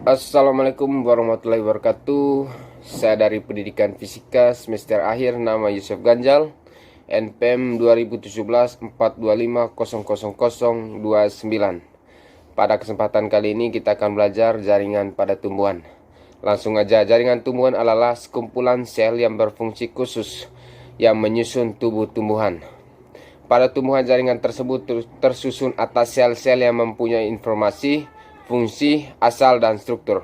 Assalamualaikum warahmatullahi wabarakatuh. Saya dari Pendidikan Fisika semester akhir, nama Yusuf Ganjal, NPM 2017-425-00029. Pada kesempatan kali ini kita akan belajar jaringan pada tumbuhan. Langsung aja, jaringan tumbuhan adalah sekumpulan sel yang berfungsi khusus yang menyusun tubuh tumbuhan. Pada tumbuhan, jaringan tersebut tersusun atas sel-sel yang mempunyai informasi, fungsi, asal, dan struktur.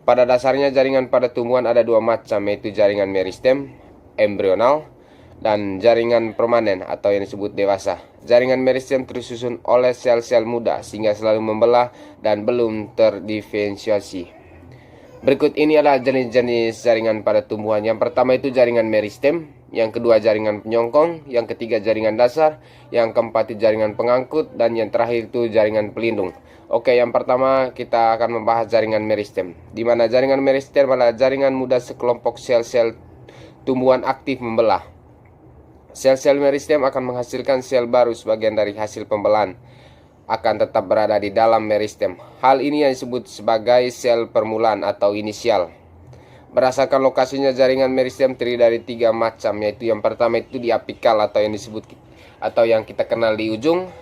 Pada dasarnya jaringan pada tumbuhan ada dua macam, yaitu jaringan meristem, embrional, dan jaringan permanen atau yang disebut dewasa. Jaringan meristem tersusun oleh sel-sel muda sehingga selalu membelah dan belum terdiferensiasi. Berikut ini adalah jenis-jenis jaringan pada tumbuhan. Yang pertama itu jaringan meristem, yang kedua jaringan penyongkong, yang ketiga jaringan dasar, yang keempat itu jaringan pengangkut, dan yang terakhir itu jaringan pelindung. Oke, yang pertama kita akan membahas jaringan meristem. Di mana jaringan meristem adalah jaringan muda sekelompok sel-sel tumbuhan aktif membelah. Sel-sel meristem akan menghasilkan sel baru sebagian dari hasil pembelahan akan tetap berada di dalam meristem. Hal ini yang disebut sebagai sel permulaan atau inisial. Berdasarkan lokasinya, jaringan meristem terdiri dari tiga macam, yaitu yang pertama itu di apikal atau yang disebut atau yang kita kenal di ujung,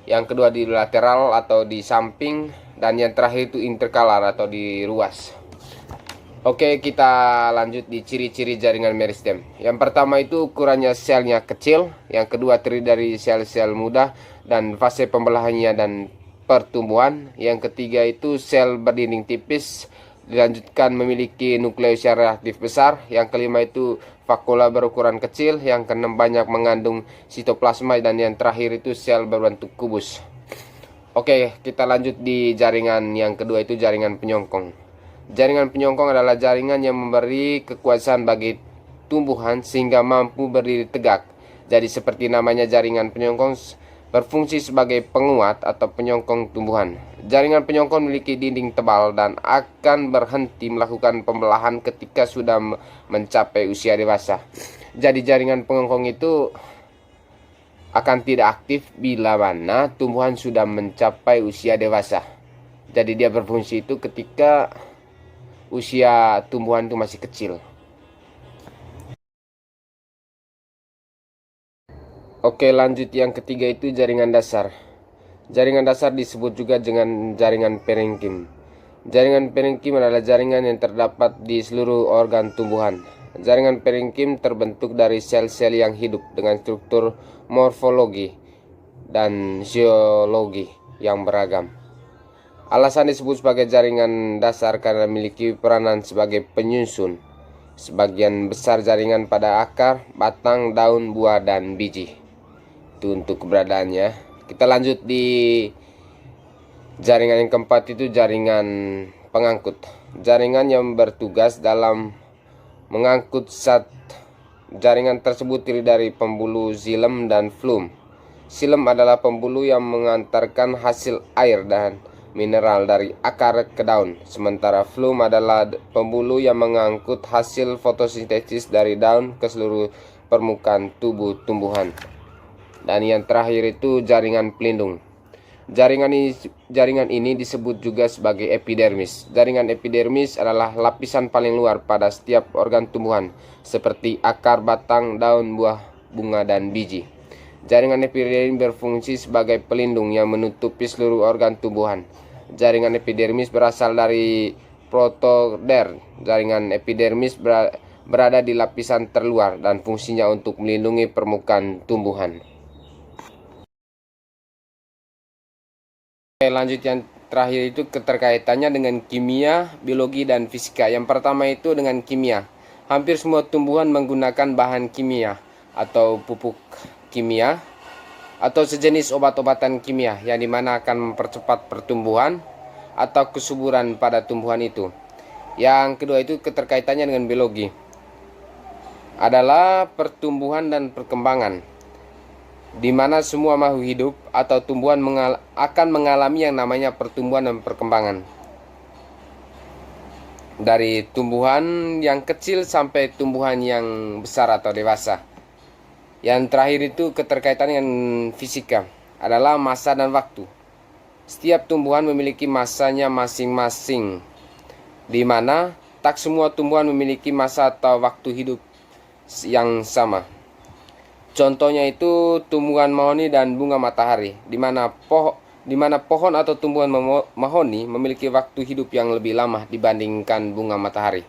yang kedua di lateral atau di samping, dan yang terakhir itu interkalar atau di ruas. Oke, kita lanjut di ciri-ciri jaringan meristem. Yang pertama itu ukurannya selnya kecil, yang kedua terdiri dari sel-sel muda dan fase pembelahannya dan pertumbuhan, yang ketiga itu sel berdinding tipis, dilanjutkan memiliki nukleus yang reaktif besar, yang kelima itu vakula berukuran kecil, yang keenam banyak mengandung sitoplasma, dan yang terakhir itu sel berbentuk kubus. Oke, kita lanjut di jaringan yang kedua itu jaringan penyongkong. Jaringan penyongkong adalah jaringan yang memberi kekuasaan bagi tumbuhan sehingga mampu berdiri tegak. Jadi seperti namanya, jaringan penyongkong berfungsi sebagai penguat atau penyongkong tumbuhan. Jaringan penyongkong memiliki dinding tebal dan akan berhenti melakukan pembelahan ketika sudah mencapai usia dewasa. Jadi jaringan penyongkong itu akan tidak aktif bila mana tumbuhan sudah mencapai usia dewasa. Jadi dia berfungsi itu ketika usia tumbuhan itu masih kecil. Oke, lanjut yang ketiga itu jaringan dasar. Jaringan dasar disebut juga dengan jaringan parenkim. Jaringan parenkim adalah jaringan yang terdapat di seluruh organ tumbuhan. Jaringan parenkim terbentuk dari sel-sel yang hidup dengan struktur morfologi dan zoologi yang beragam. Alasan disebut sebagai jaringan dasar karena memiliki peranan sebagai penyusun sebagian besar jaringan pada akar, batang, daun, buah, dan biji. Itu untuk keberadaannya. Kita lanjut di jaringan yang keempat itu jaringan pengangkut. Jaringan yang bertugas dalam mengangkut zat. Jaringan tersebut terdiri dari pembuluh xilem dan flum. Xilem adalah pembuluh yang mengantarkan hasil air dan mineral dari akar ke daun, sementara flum adalah pembuluh yang mengangkut hasil fotosintesis dari daun ke seluruh permukaan tubuh tumbuhan. Dan yang terakhir itu jaringan pelindung. Jaringan ini disebut juga sebagai epidermis. Jaringan epidermis adalah lapisan paling luar pada setiap organ tumbuhan, seperti akar, batang, daun, buah, bunga, dan biji. Jaringan epidermis berfungsi sebagai pelindung yang menutupi seluruh organ tumbuhan. Jaringan epidermis berasal dari protoder. Jaringan epidermis berada di lapisan terluar dan fungsinya untuk melindungi permukaan tumbuhan. Oke, lanjut yang terakhir itu keterkaitannya dengan kimia, biologi, dan fisika. Yang pertama itu dengan kimia. Hampir semua tumbuhan menggunakan bahan kimia atau pupuk kimia atau sejenis obat-obatan kimia yang dimana akan mempercepat pertumbuhan atau kesuburan pada tumbuhan itu. Yang kedua itu keterkaitannya dengan biologi, adalah pertumbuhan dan perkembangan, di mana semua makhluk hidup atau tumbuhan akan mengalami yang namanya pertumbuhan dan perkembangan, dari tumbuhan yang kecil sampai tumbuhan yang besar atau dewasa. Yang terakhir itu keterkaitan dengan fisika, adalah massa dan waktu. Setiap tumbuhan memiliki massanya masing-masing di mana tak semua tumbuhan memiliki masa atau waktu hidup yang sama. Contohnya itu tumbuhan mahoni dan bunga matahari, di mana pohon atau tumbuhan mahoni memiliki waktu hidup yang lebih lama dibandingkan bunga matahari.